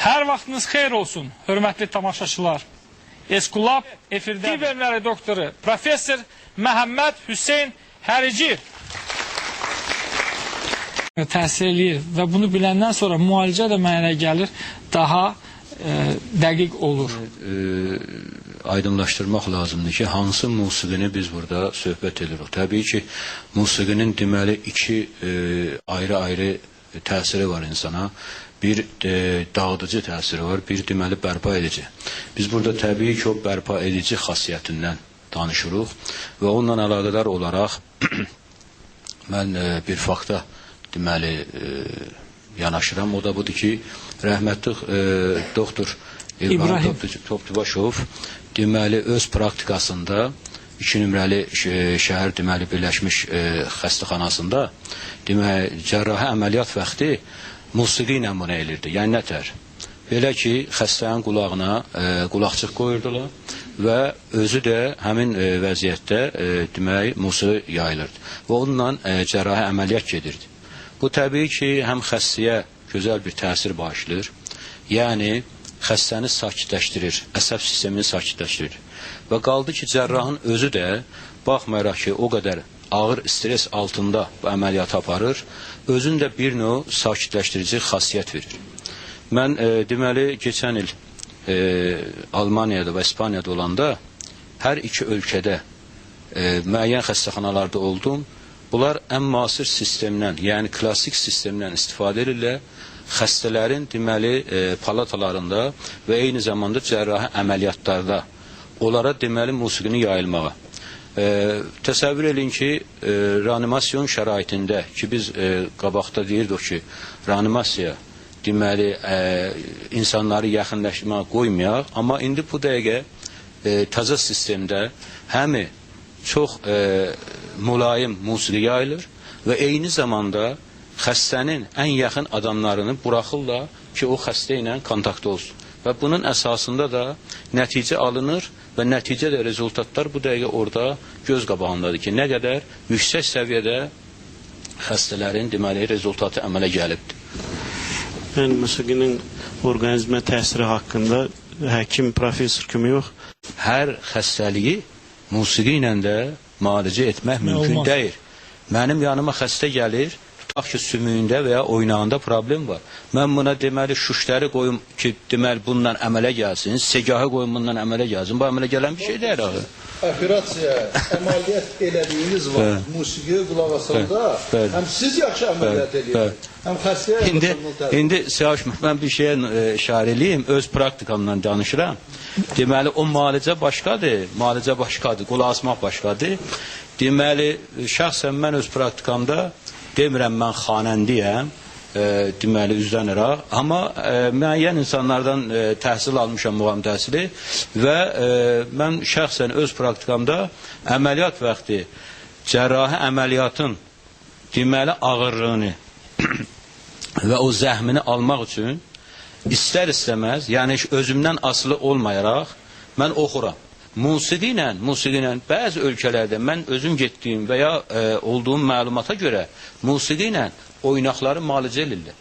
Hər vaxtınız xeyir olsun, hörmətli tamaşaçılar. Eskulab efirdə dil bilimləri doktoru, professor Məhəmməd Hüseyn Hərici təsir eləyir və bunu biləndən sonra müalicə də mənə gəlir, daha dəqiq olur. Aydınlaşdırmaq lazımdır ki, hansı musiqini biz burada söhbət edirik. Təbii ki, musiqinin deməli iki ayrı-ayrı təsiri var insana. Bir dağıdıcı təsiri var, bir deməli bərpa edici. Biz burada təbii ki, o bərpa edici xasiyyətindən danışırıq və onunla əlaqədar olaraq mən bir fakta deməli yanaşıram. O da budur ki, rəhmətli doktor İbrahim Topçubaşov deməli öz praktikasında 2 nömrəli şəhər deməli Birləşmiş xəstəxanasında deməli cərrahi əməliyyat vaxtı musiqi ilə bunu elirdi. Yəni nətər? Belə ki, xəstənin qulağına qulaqçıq qoyurdular və özü də həmin vəziyyətdə demək musiqi yayılırdı və onunla cərrahi əməliyyat gedirdi. Bu təbii ki, həm xəstəyə gözəl bir təsir bağışlayır, yəni xəstəni sakitləşdirir, əsəb sistemini sakitləşdirir və qaldı ki, cərrahın özü də baxmayaraq ki, o qədər ağır stres altında bu əməliyyatı aparır, özündə bir növ sakitləşdirici xasiyyət verir. Mən deməli, keçən il Almaniyada və İspaniyada olanda hər iki ölkədə müəyyən xəstəxanalarda oldum. Bunlar ən müasir sistemdən, yəni klassik sistemdən istifadə edirlər. Xəstələrin deməli palatalarında və eyni zamanda cərrahi əməliyyatlarda onlara deməli musiqini yayılmağa. Təsəvvür edin ki, reanimasyon şəraitində ki, biz qabaqda deyirdik ki, reanimasiya deməli insanları yaxınlaşmağa qoymayaq, amma indi bu dəqiqə təzə sistemdə həmi çox mülayim musiqi yayılır və eyni zamanda xəstənin ən yaxın adamlarını buraxırlar ki, o xəstə ilə kontaktda olsun. Və bunun əsasında da nəticə alınır və nəticə də rezultatlar bu dəqiqə orada göz qabağındadır ki, nə qədər yüksək səviyyədə xəstələrin deməli rezultatı əmələ gəlibdir. Yəni, musiqinin orqanizmə təsiri haqqında həkim, professor kimi yox. Hər xəstəliyi musiqi ilə də müalicə etmək mümkün deyil. Mənim yanıma xəstə gəlir, tutaq ki, sümüyündə və ya oynağında problem var. Mən buna deməli şuşları qoyum ki, deməli bundan əmələ gəlsin, segahı qoyum bundan əmələ gəlsin. Bu əmələ gələn bir şey deyil axı. Operasiya, əməliyyat elədiyiniz var, musiqiyə qulaq asanda həm siz yaxşı əməliyyat edirsiniz, həm xəstəyə... İndi Siyaş, mən bir şeyə işarə edeyim, öz praktikamdan danışıram. Deməli, o müalicə başqadır, qulaq asmaq başqadır. Deməli, şəxsən mən öz praktikamda demirəm, mən xanəndiyəm, deməli, üzlənirəm, amma müəyyən insanlardan təhsil almışam, muğam təhsili və mən şəxsən öz praktikamda əməliyyat vaxtı cərrahi əməliyyatın deməli ağırlığını və o zəhmini almaq üçün istər-istəməz, yəni özümdən asılı olmayaraq mən oxuram. Musiqi ilə bəzi ölkələrdə mən özüm getdiyim və ya olduğum məlumata görə musiqi ilə oynaqları müalicə edirlər.